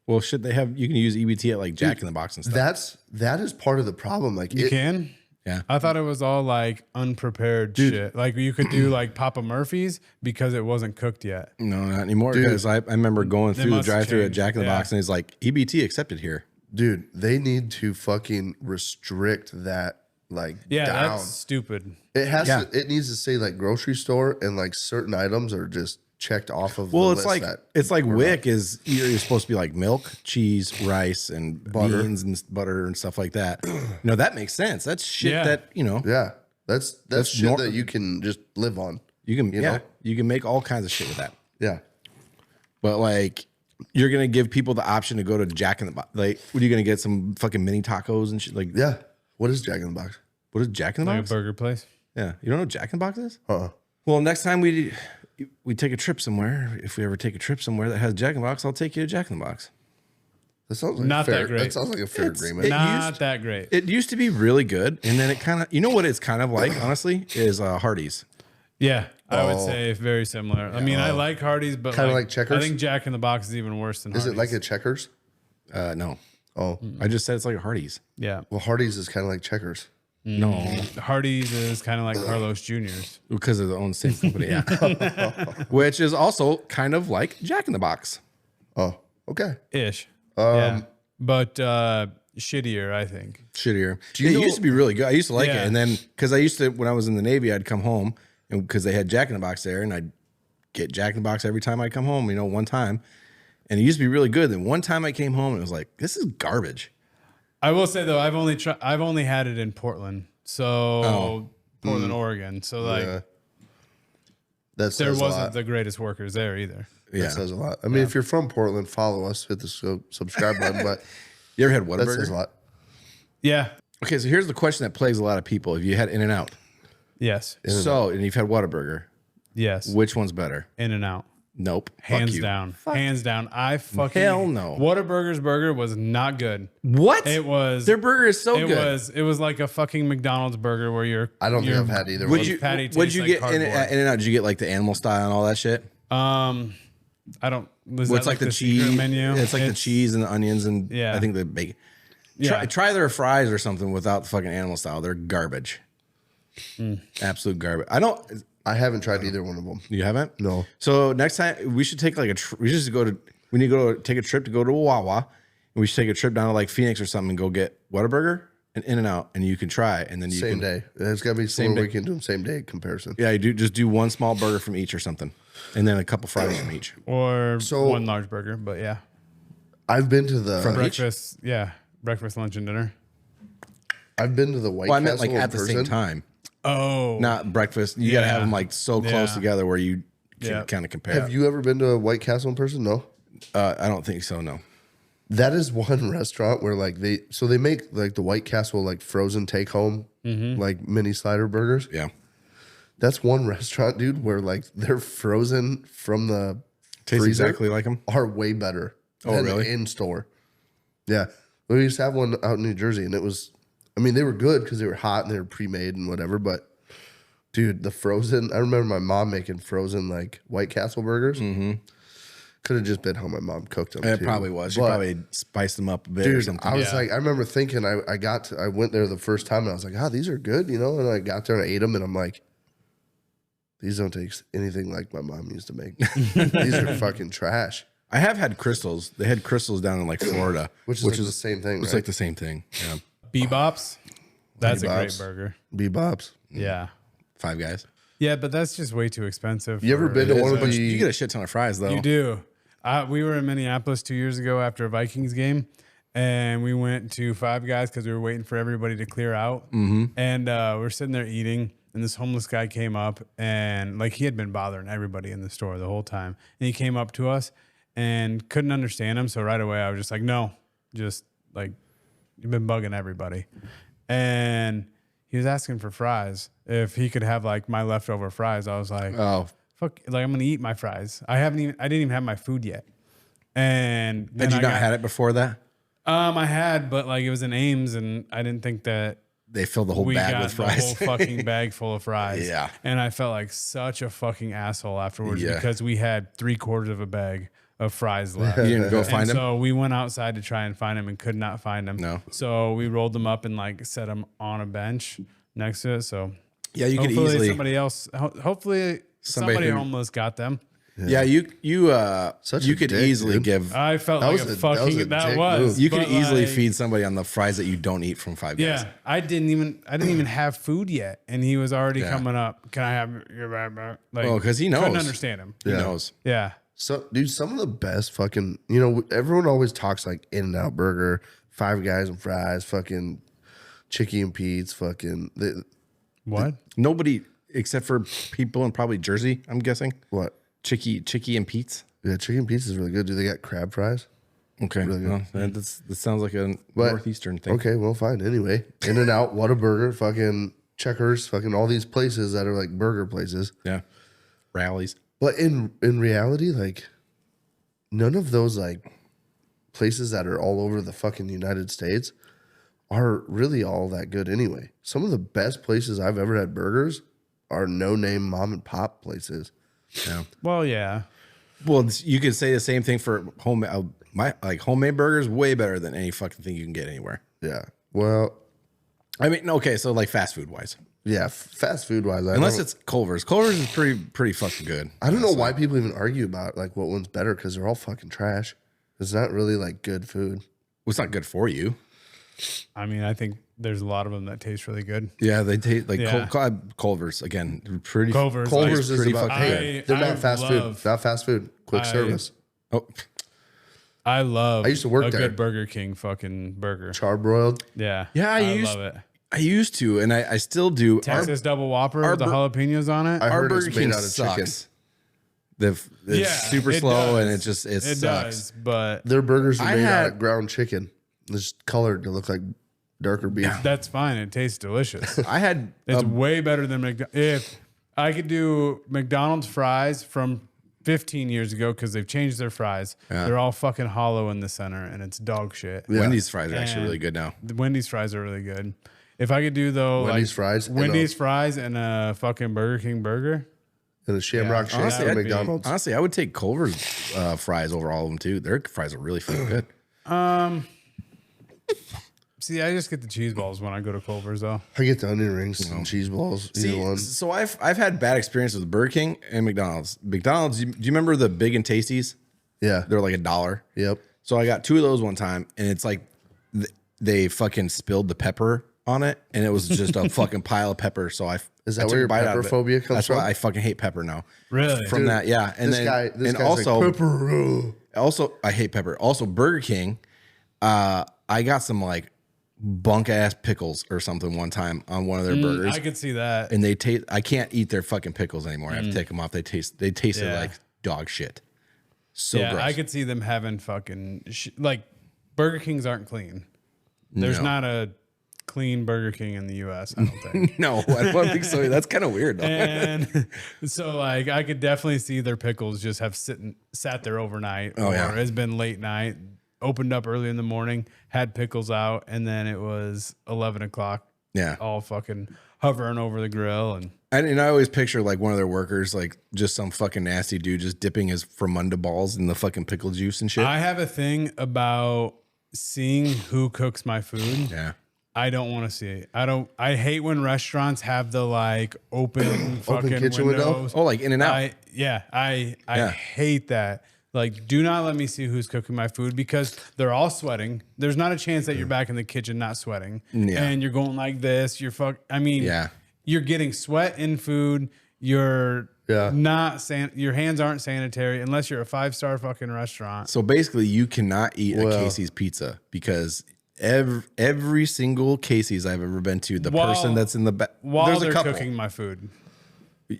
Speaker 3: Well, you can use EBT at like Jack in the Box and stuff.
Speaker 2: That is part of the problem. Like
Speaker 1: you can.
Speaker 3: Yeah.
Speaker 1: I thought it was all like unprepared shit. Like you could do like Papa Murphy's because it wasn't cooked yet.
Speaker 3: No, not anymore. Because I remember going through the drive-thru at Jack in the Box and it's like EBT accepted here.
Speaker 2: Dude, they need to fucking restrict that down.
Speaker 1: That's stupid.
Speaker 2: It has to, it needs to say like grocery store and like certain items are just checked off of the list.
Speaker 3: It's like WIC is you're supposed to be like milk, cheese, rice, and
Speaker 2: butter.
Speaker 3: Beans and butter and stuff like that. That makes sense. That's shit that
Speaker 2: Yeah, that's shit that you can just live on.
Speaker 3: You can you can make all kinds of shit with that.
Speaker 2: Yeah,
Speaker 3: but like you're gonna give people the option to go to Jack in the Box. Like, what are you gonna get? Some fucking mini tacos and shit? Like,
Speaker 2: yeah. What is Jack in the Box?
Speaker 3: What is Jack in the Box?
Speaker 1: Like a burger place.
Speaker 3: Yeah, you don't know what Jack in the Box is?
Speaker 2: Uh-uh.
Speaker 3: Well, next time we take a trip somewhere, if we ever take a trip somewhere that has Jack in the Box, I'll take you to Jack in the Box.
Speaker 2: That sounds like
Speaker 1: not
Speaker 2: fair,
Speaker 1: that great.
Speaker 2: That sounds like a fair agreement.
Speaker 1: Not that great.
Speaker 3: It used to be really good, and then it kind of, what it's kind of like, honestly, is Hardee's.
Speaker 1: Yeah, I would say very similar. I mean, I like Hardee's, but
Speaker 2: kind of like Checkers.
Speaker 1: I think Jack in the Box is even worse than Hardee's.
Speaker 2: Is it like a Checkers?
Speaker 3: No.
Speaker 2: Oh,
Speaker 3: I just said it's like a Hardee's.
Speaker 1: Yeah.
Speaker 2: Well, Hardee's is kind of like Checkers.
Speaker 3: No,
Speaker 1: Hardee's is kind of like Carlos Jr.'s
Speaker 3: because of the own same company. Yeah, which is also kind of like Jack in the Box.
Speaker 2: Oh, okay,
Speaker 1: ish. But shittier, I think.
Speaker 3: Shittier. It used to be really good. I used to like it, and then because I used to, when I was in the Navy, I'd come home and because they had Jack in the Box there, and I'd get Jack in the Box every time I come home. One time, and it used to be really good. Then one time I came home and it was like, this is garbage.
Speaker 1: I will say though, I've only had it in Portland, so Portland, Oregon. So like, there
Speaker 2: says a lot.
Speaker 1: wasn't the greatest workers there either.
Speaker 3: Yeah.
Speaker 2: That says a lot. I mean, if you're from Portland, follow us, hit the subscribe button. But
Speaker 3: You ever had
Speaker 2: that says a
Speaker 3: Whataburger?
Speaker 2: lot.
Speaker 1: Yeah.
Speaker 3: Okay, so here's the question that plagues a lot of people. If you had In-N-Out,
Speaker 1: Yes.
Speaker 3: and you've had Whataburger,
Speaker 1: Yes.
Speaker 3: which one's better?
Speaker 1: In and out.
Speaker 3: Nope. Fuck
Speaker 1: Hands
Speaker 3: you.
Speaker 1: down. Hands down. I fucking
Speaker 3: Hell no.
Speaker 1: Whataburger's burger was not good.
Speaker 3: What?
Speaker 1: It was
Speaker 3: Their burger is so
Speaker 1: it
Speaker 3: good.
Speaker 1: was like a fucking McDonald's burger where you're
Speaker 2: I don't think I've had either
Speaker 3: Would
Speaker 2: one.
Speaker 3: you?
Speaker 1: patty
Speaker 3: What'd
Speaker 1: tastes
Speaker 3: you
Speaker 1: like
Speaker 3: get
Speaker 1: cardboard.
Speaker 3: In-N-Out? Did you get like the animal style and all that shit?
Speaker 1: I don't. Was
Speaker 3: What's
Speaker 1: that
Speaker 3: like the
Speaker 1: secret
Speaker 3: cheese
Speaker 1: menu?
Speaker 3: It's like the cheese and the onions and
Speaker 1: Yeah.
Speaker 3: I think the bacon.
Speaker 1: Yeah.
Speaker 3: Try their fries or something without the fucking animal style. They're garbage. Absolute garbage.
Speaker 2: I haven't tried either one of them.
Speaker 3: You haven't?
Speaker 2: No.
Speaker 3: So next time we should take like we should just we need to go take a trip to go to a Wawa, and we should take a trip down to like Phoenix or something and go get Whataburger and In-N-Out, and you can try, and then you
Speaker 2: Same
Speaker 3: can
Speaker 2: day. It's got to be somewhere we can do them same day comparison.
Speaker 3: yeah, you just do one small burger from each or something, and then a couple fries from each.
Speaker 1: or
Speaker 2: So-
Speaker 1: one large burger, but yeah.
Speaker 2: I've been to the
Speaker 1: Breakfast, yeah. Breakfast, lunch, and dinner.
Speaker 2: I've been to the White
Speaker 3: Well, I
Speaker 2: Castle
Speaker 3: meant like
Speaker 2: in
Speaker 3: at the same
Speaker 2: person.
Speaker 3: time,
Speaker 1: Oh.
Speaker 3: not breakfast. You gotta have them like so close
Speaker 1: Yeah.
Speaker 3: together where you can
Speaker 1: Yeah.
Speaker 3: kind of compare.
Speaker 2: Have you ever been to a White Castle in person? No.
Speaker 3: I don't think so. No.
Speaker 2: That is one restaurant where like they make like the White Castle like frozen take home like mini slider burgers.
Speaker 3: Yeah.
Speaker 2: That's one restaurant, dude, where like they're frozen from the
Speaker 3: Tastes
Speaker 2: freezer
Speaker 3: exactly like them.
Speaker 2: are way better.
Speaker 3: Oh,
Speaker 2: than
Speaker 3: really?
Speaker 2: in store. Yeah. We used to have one out in New Jersey, and it was, I mean, they were good because they were hot and they were pre-made and whatever. But dude, the frozen, I remember my mom making frozen like White Castle burgers. Could have just been how my mom cooked them.
Speaker 3: It
Speaker 2: too.
Speaker 3: probably was. She
Speaker 2: But,
Speaker 3: probably spiced them up a bit or
Speaker 2: dude,
Speaker 3: something.
Speaker 2: I was
Speaker 1: Yeah.
Speaker 2: like, I remember thinking, I went there the first time and I was like, these are good, you know? And I got there and I ate them and I'm like, these don't taste anything like my mom used to make. These are fucking trash.
Speaker 3: I have had crystals. They had crystals down in like Florida,
Speaker 2: Which is like the same thing,
Speaker 3: It's
Speaker 2: right?
Speaker 3: like the same thing. Yeah.
Speaker 1: Bebops. That's a great
Speaker 2: Bebops.
Speaker 1: burger.
Speaker 2: Bebops.
Speaker 1: Yeah.
Speaker 3: Five Guys.
Speaker 1: Yeah, but that's just way too expensive.
Speaker 2: You ever
Speaker 1: for-
Speaker 2: been to one of
Speaker 3: But you
Speaker 2: the?
Speaker 3: get a shit ton of fries though.
Speaker 1: You do. We were in Minneapolis 2 years ago after a Vikings game, and we went to Five Guys because we were waiting for everybody to clear out. And we're sitting there eating, and this homeless guy came up, and like he had been bothering everybody in the store the whole time. And he came up to us and couldn't understand him. So right away, I was just like, no, just like, you've been bugging everybody. And he was asking for fries. If he could have like my leftover fries, I was like,
Speaker 3: Oh,
Speaker 1: fuck, like I'm gonna eat my fries. I didn't even have my food yet. And then
Speaker 3: had you
Speaker 1: I
Speaker 3: not
Speaker 1: got-
Speaker 3: had it before that?
Speaker 1: I had, but like it was in Ames, and I didn't think that
Speaker 3: They filled the whole
Speaker 1: we
Speaker 3: bag
Speaker 1: got
Speaker 3: with
Speaker 1: the
Speaker 3: fries.
Speaker 1: whole fucking bag full of fries.
Speaker 3: Yeah.
Speaker 1: And I felt like such a fucking asshole afterwards
Speaker 3: Yeah.
Speaker 1: because we had 3/4 of a bag of fries left.
Speaker 3: You didn't go
Speaker 1: And
Speaker 3: find them?
Speaker 1: So we went outside to try and find them and could not find them.
Speaker 3: No.
Speaker 1: So we rolled them up and like set them on a bench next to it. So
Speaker 3: Yeah, you could
Speaker 1: hopefully
Speaker 3: easily.
Speaker 1: somebody else, hopefully somebody
Speaker 3: who-
Speaker 1: homeless got them.
Speaker 3: Yeah,
Speaker 2: Such
Speaker 3: you
Speaker 2: a
Speaker 3: could
Speaker 2: dick,
Speaker 3: easily
Speaker 2: dude.
Speaker 3: give.
Speaker 1: I felt
Speaker 2: That
Speaker 1: like
Speaker 2: was
Speaker 1: a
Speaker 2: a- that
Speaker 1: fucking
Speaker 2: was a
Speaker 1: that
Speaker 2: dick
Speaker 1: was.
Speaker 2: move.
Speaker 3: You could
Speaker 1: but,
Speaker 3: easily
Speaker 1: like,
Speaker 3: feed somebody on the fries that you don't eat from Five Guys.
Speaker 1: Yeah, I didn't even have food yet, and he was already
Speaker 3: Yeah.
Speaker 1: coming up. Can I have your like?
Speaker 3: Oh, 'cause he knows.
Speaker 1: Couldn't understand him.
Speaker 3: He
Speaker 2: Yeah.
Speaker 3: knows.
Speaker 1: Yeah,
Speaker 2: So, dude, some of the best fucking, you know, everyone always talks like In-N-Out Burger, Five Guys and fries, fucking Chicky and Pete's, fucking
Speaker 1: what?
Speaker 3: Nobody except for people in probably Jersey, I'm guessing.
Speaker 2: what?
Speaker 3: Chicky and Pete's.
Speaker 2: Yeah, Chicky and Pete's is really good. Do they got crab fries?
Speaker 3: Okay.
Speaker 2: Really good.
Speaker 3: Well, that sounds like a
Speaker 2: But-
Speaker 3: northeastern thing.
Speaker 2: Okay, well, fine. Anyway, In-N-Out, Whataburger, fucking Checkers, fucking all these places that are like burger places.
Speaker 3: Yeah. Rallies.
Speaker 2: But in reality, like none of those like places that are all over the fucking United States are really all that good anyway. Some of the best places I've ever had burgers are no-name mom and pop places.
Speaker 3: Yeah.
Speaker 1: Well, yeah.
Speaker 3: Well, you could say the same thing for homemade burgers. Way better than any fucking thing you can get anywhere.
Speaker 2: Yeah. Well,
Speaker 3: I mean, okay, so like fast food wise,
Speaker 2: yeah, fast food wise,
Speaker 3: unless it's Culver's. Culver's is pretty fucking good.
Speaker 2: I don't know why people even argue about like what one's better because they're all fucking trash. It's not really like good food.
Speaker 3: Well, it's not good for you.
Speaker 1: I mean, I think there's a lot of them that taste really good.
Speaker 3: Yeah, they taste like
Speaker 1: Yeah.
Speaker 3: Culver's again. Pretty
Speaker 1: Culver's,
Speaker 2: Culver's is
Speaker 3: pretty
Speaker 2: about
Speaker 3: fucking
Speaker 2: hey,
Speaker 3: good.
Speaker 2: they're
Speaker 1: I
Speaker 2: not fast food.
Speaker 1: love-
Speaker 2: Not fast food. Quick service.
Speaker 3: Oh,
Speaker 1: I love.
Speaker 2: I used to work
Speaker 1: a
Speaker 2: there.
Speaker 1: good Burger King fucking burger.
Speaker 2: Charbroiled.
Speaker 1: Yeah,
Speaker 3: Yeah, I
Speaker 1: I
Speaker 3: used-
Speaker 1: love it.
Speaker 3: I used to, and I still do.
Speaker 1: Texas double whopper with the jalapenos on it.
Speaker 2: I
Speaker 3: Our
Speaker 2: heard
Speaker 3: Burger
Speaker 2: it's
Speaker 3: King
Speaker 2: made out of chicken.
Speaker 3: sucks. It's super
Speaker 1: it
Speaker 3: slow, and
Speaker 1: does.
Speaker 3: it
Speaker 1: It
Speaker 3: sucks.
Speaker 1: does, but
Speaker 2: Their burgers are
Speaker 3: I
Speaker 2: made out
Speaker 3: had-
Speaker 2: of ground chicken. It's colored to look like darker beef.
Speaker 1: that's fine. It tastes delicious.
Speaker 3: I had
Speaker 1: It's way better than McDonald's. If I could do McDonald's fries from 15 years ago, because they've changed their fries, they're all fucking hollow in the center, and it's dog shit.
Speaker 3: Wendy's fries are actually
Speaker 1: And
Speaker 3: really good now.
Speaker 1: The Wendy's fries are really good. If I could do though,
Speaker 2: Wendy's fries and
Speaker 1: Wendy's fries and a fucking Burger King burger.
Speaker 2: And a Shamrock shake
Speaker 3: honestly,
Speaker 2: from
Speaker 3: I'd be-
Speaker 2: McDonald's.
Speaker 3: Honestly, I would take Culver's fries over all of them too. Their fries are really fucking good.
Speaker 1: See, I just get the cheese balls when I go to Culver's though.
Speaker 2: I get the onion rings and cheese balls. Either one.
Speaker 3: So I've had bad experiences with Burger King and McDonald's. McDonald's, do you remember the Big and Tasties?
Speaker 2: Yeah.
Speaker 3: They're like $1.
Speaker 2: Yep.
Speaker 3: So I got 2 of those one time, and it's like they fucking spilled the pepper on it, and it was just a fucking pile of pepper. So
Speaker 2: Is
Speaker 3: I
Speaker 2: that
Speaker 3: took
Speaker 2: where
Speaker 3: a
Speaker 2: your
Speaker 3: bite out
Speaker 2: pepper
Speaker 3: of it.
Speaker 2: phobia comes
Speaker 3: That's
Speaker 2: from?
Speaker 3: why I fucking hate pepper now.
Speaker 1: Really?
Speaker 3: From that, yeah. And
Speaker 2: This
Speaker 3: then
Speaker 2: guy's
Speaker 3: also
Speaker 2: like, pepper.
Speaker 3: also I hate pepper. Also Burger King, I got some like bunk ass pickles or something one time on one of their burgers.
Speaker 1: I could see that.
Speaker 3: And they taste. I can't eat their fucking pickles anymore. I have to take them off. They tasted
Speaker 1: Yeah.
Speaker 3: like dog shit. So
Speaker 1: Yeah,
Speaker 3: gross.
Speaker 1: I could see them having fucking like Burger Kings aren't clean. There's
Speaker 3: No.
Speaker 1: not a clean Burger King in the U.S. I don't think.
Speaker 3: No, I don't think so. That's kind of weird though.
Speaker 1: And so like I could definitely see their pickles just have sat there overnight.
Speaker 3: Oh,
Speaker 1: or
Speaker 3: yeah.
Speaker 1: it's been late night, opened up early in the morning, had pickles out, and then it was 11 o'clock.
Speaker 3: Yeah.
Speaker 1: All fucking hovering over the grill.
Speaker 3: And I always picture like one of their workers, like just some fucking nasty dude just dipping his Fremunda balls in the fucking pickle juice and shit.
Speaker 1: I have a thing about seeing who cooks my food.
Speaker 3: Yeah.
Speaker 1: I don't want to see it. I hate when restaurants have the like open fucking
Speaker 2: kitchen window?
Speaker 1: windows.
Speaker 3: Oh, like In and Out.
Speaker 1: I
Speaker 3: Yeah.
Speaker 1: hate that. Like, do not let me see who's cooking my food because they're all sweating. There's not a chance that you're back in the kitchen not sweating.
Speaker 3: Yeah.
Speaker 1: And you're going like this.
Speaker 3: Yeah.
Speaker 1: You're getting sweat in food. You're
Speaker 2: Yeah.
Speaker 1: not your hands aren't sanitary unless you're a 5-star fucking restaurant.
Speaker 3: So basically, you cannot eat a
Speaker 2: Well-
Speaker 3: Casey's pizza because every single Casey's I've ever been to, the
Speaker 1: While-
Speaker 3: person that's in the back,
Speaker 1: While
Speaker 3: there's
Speaker 1: they're
Speaker 3: a couple.
Speaker 1: cooking my food.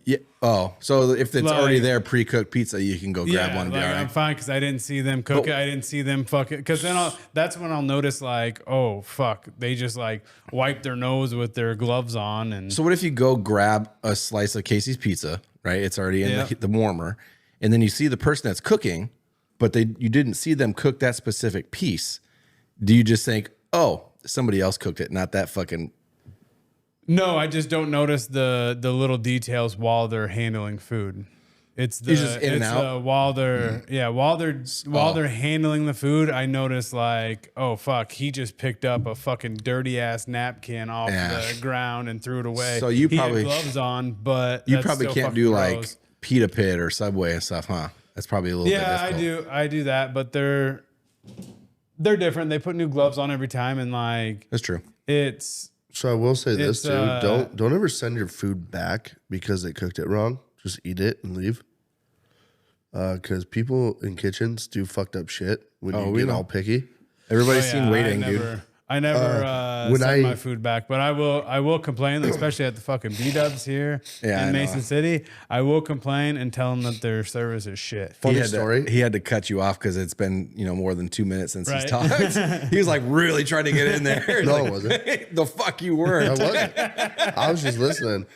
Speaker 3: Yeah. Oh, so if it's already
Speaker 1: Like-
Speaker 3: there, pre-cooked pizza, you can go grab one. And be
Speaker 1: like
Speaker 3: all right.
Speaker 1: I'm fine because I didn't see them cook it. I didn't see them fucking. Because then that's when I'll notice like, oh fuck, they just like wipe their nose with their gloves on and
Speaker 3: So what if you go grab a slice of Casey's pizza, right? It's already in
Speaker 1: Yeah.
Speaker 3: the warmer, and then you see the person that's cooking, but you didn't see them cook that specific piece. Do you just think, oh, somebody else cooked it, not that fucking?
Speaker 1: no, I just don't notice the little details while they're handling food. It's the
Speaker 3: You're just in and out?
Speaker 1: while they're while they're handling the food. I notice like, oh fuck, he just picked up a fucking dirty ass napkin off
Speaker 3: Yeah.
Speaker 1: the ground and threw it away.
Speaker 3: So you
Speaker 1: He had
Speaker 3: probably-
Speaker 1: gloves on, but
Speaker 3: You
Speaker 1: that's
Speaker 3: probably
Speaker 1: still
Speaker 3: can't
Speaker 1: fucking
Speaker 3: do
Speaker 1: gross.
Speaker 3: like Pita Pit or Subway and stuff, huh? That's probably a little bit
Speaker 1: Yeah,
Speaker 3: difficult.
Speaker 1: I do that, but they're different. They put new gloves on every time, and like
Speaker 3: That's true.
Speaker 1: it's
Speaker 2: So I will say this
Speaker 1: It's,
Speaker 2: too: don't ever send your food back because they cooked it wrong. Just eat it and leave. Because people in kitchens do fucked up shit when you
Speaker 3: we
Speaker 2: get
Speaker 3: know.
Speaker 2: all picky.
Speaker 3: Everybody's
Speaker 1: oh,
Speaker 3: seen
Speaker 1: yeah,
Speaker 3: Waiting, dude.
Speaker 1: I never
Speaker 2: when
Speaker 1: send
Speaker 2: I-
Speaker 1: my food back, but I will complain, especially at the fucking B-dubs here
Speaker 3: Yeah, I
Speaker 1: in
Speaker 3: know.
Speaker 1: Mason City. I will complain and tell them that their service is shit.
Speaker 2: Funny
Speaker 3: He
Speaker 2: story.
Speaker 3: he had to cut you off because it's been more than 2 minutes since he's
Speaker 1: Right.
Speaker 3: talked. He was like really trying to get in there. He's
Speaker 2: No,
Speaker 3: like,
Speaker 2: it wasn't.
Speaker 3: The fuck you
Speaker 2: I
Speaker 3: weren't.
Speaker 2: wasn't. I was just listening.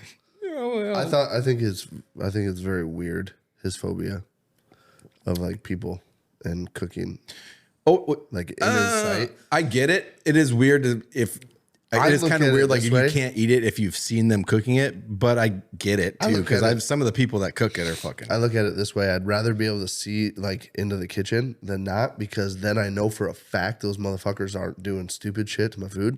Speaker 2: I think it's very weird, his phobia of like people and cooking
Speaker 3: Oh,
Speaker 2: like in his sight.
Speaker 3: I get it. It is weird it
Speaker 2: I
Speaker 3: is
Speaker 2: look
Speaker 3: kind of
Speaker 2: at it
Speaker 3: weird. Like
Speaker 2: this
Speaker 3: if
Speaker 2: way.
Speaker 3: you can't eat it if you've seen them cooking it, but I get it too
Speaker 2: look
Speaker 3: because
Speaker 2: at it-
Speaker 3: I've some of the people that cook it are fucking.
Speaker 2: I look at it this way: I'd rather be able to see like into the kitchen than not, because then I know for a fact those motherfuckers aren't doing stupid shit to my food.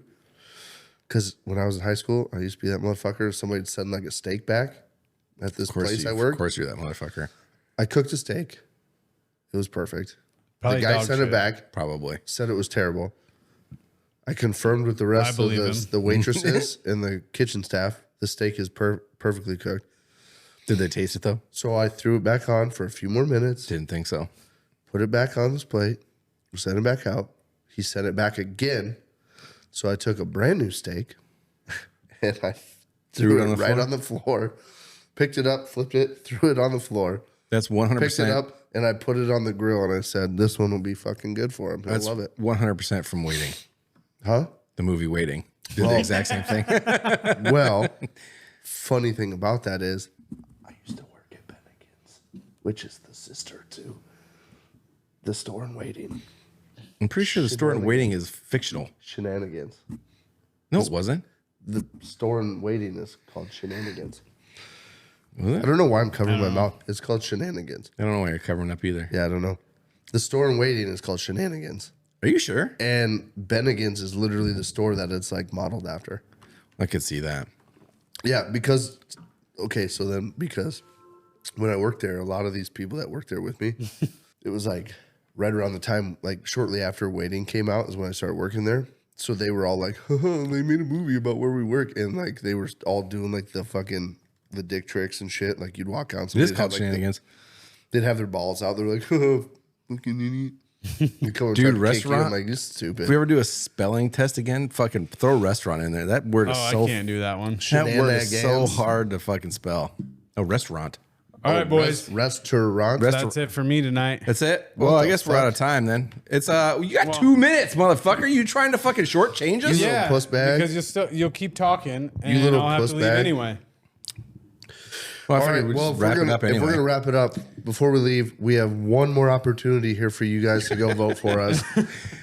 Speaker 2: Because when I was in high school, I used to be that motherfucker. Somebody'd send like a steak back at this place I
Speaker 3: Of
Speaker 2: worked.
Speaker 3: course, you're that motherfucker.
Speaker 2: I cooked a steak. It was perfect.
Speaker 1: Probably
Speaker 2: the guy
Speaker 1: dog
Speaker 2: sent
Speaker 1: shit.
Speaker 2: it back,
Speaker 3: Probably.
Speaker 2: said it was terrible. I confirmed with the rest of
Speaker 1: believe him.
Speaker 2: the waitresses and the kitchen staff, the steak is perfectly cooked.
Speaker 3: Did they taste it though?
Speaker 2: So I threw it back on for a few more minutes,
Speaker 3: Didn't think so.
Speaker 2: put it back on his plate, sent it back out. He sent it back again. So I took a brand new steak, and I threw it right on the floor. Picked it up, flipped it, threw it on the floor.
Speaker 3: That's 100%.
Speaker 2: Picked it up, and I put it on the grill, and I said, "This one will be fucking good for him. He'll love it."
Speaker 3: 100% from Waiting.
Speaker 2: Huh?
Speaker 3: The movie Waiting. Did the exact same thing.
Speaker 2: Well, funny thing about that is, I used to work at Bennigan's, which is the sister to the store in Waiting.
Speaker 3: I'm pretty sure the store in Waiting is fictional.
Speaker 2: Shenanigans.
Speaker 3: No, it wasn't.
Speaker 2: The store in Waiting is called Shenanigans.
Speaker 3: Was it?
Speaker 2: I don't know why I'm covering my mouth. It's called Shenanigans.
Speaker 3: I don't know why you're covering up either.
Speaker 2: Yeah, I don't know. The store in Waiting is called Shenanigans.
Speaker 3: Are you sure?
Speaker 2: And Bennigan's is literally the store that it's like modeled after.
Speaker 3: I could see that.
Speaker 2: Yeah, because when I worked there, a lot of these people that worked there with me, it was like right around the time, like shortly after Waiting came out is when I started working there. So they were all like, they made a movie about where we work. And like they were all doing like the dick tricks and shit. Like you'd walk out.
Speaker 3: It is called Shenanigans.
Speaker 2: They'd have their balls out. They're like, fucking idiot.
Speaker 3: Dude, restaurant?
Speaker 2: I'm like, you're stupid.
Speaker 3: If we ever do a spelling test again, fucking throw restaurant in there. That word is
Speaker 1: I
Speaker 3: so
Speaker 1: can't do that one.
Speaker 3: that word is so hard to fucking spell. A restaurant.
Speaker 1: All right, boys.
Speaker 2: Restaurant.
Speaker 1: That's it for me tonight.
Speaker 3: That's it. Well, I guess we're out of time then. It's you got 2 minutes, motherfucker. You trying to fucking shortchange us?
Speaker 2: You little puss bag.
Speaker 1: Because you'll keep talking, and
Speaker 2: little
Speaker 1: I'll have
Speaker 2: puss
Speaker 1: to leave
Speaker 2: bag.
Speaker 1: anyway.
Speaker 3: Well, I
Speaker 2: All
Speaker 3: figured
Speaker 2: right,
Speaker 3: we'd
Speaker 2: well,
Speaker 3: just wrap it up
Speaker 2: if we're
Speaker 3: anyway.
Speaker 2: gonna wrap it up, before we leave, we have one more opportunity here for you guys to go vote for us.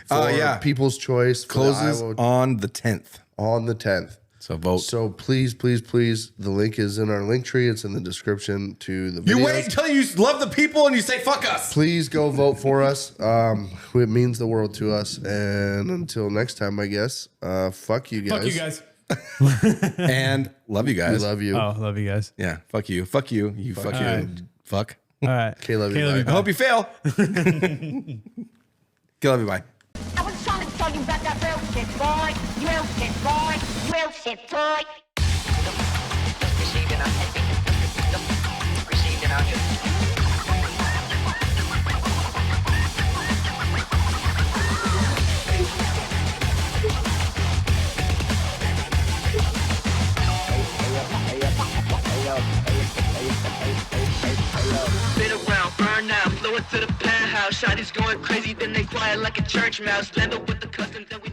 Speaker 2: For People's Choice for
Speaker 3: Closes
Speaker 2: the Iowa
Speaker 3: on the 10th.
Speaker 2: on the 10th.
Speaker 3: So vote.
Speaker 2: So please, please, please, the link is in our link tree. It's in the description to the video.
Speaker 3: You wait until you love the people and you say fuck us.
Speaker 2: Please go vote for us. It means the world to us. And until next time, I guess, fuck you guys.
Speaker 1: Fuck you guys.
Speaker 3: And love you
Speaker 2: We
Speaker 3: love
Speaker 2: love you.
Speaker 1: Oh, love you guys.
Speaker 3: Yeah, fuck you. Fuck you. You fuck you.
Speaker 1: Alright.
Speaker 3: Fuck.
Speaker 1: All right.
Speaker 2: KLYB,
Speaker 3: I
Speaker 2: bye.
Speaker 3: hope you fail. Kill everybody.
Speaker 4: I was trying to tell you about that real shit, boy. Real shit, boy. Real shit, boy.
Speaker 5: Received an audio. Spin around, burn out, blow it to the penthouse. Shotty's going crazy, then they fly like a church mouse. Land up with the customs, then we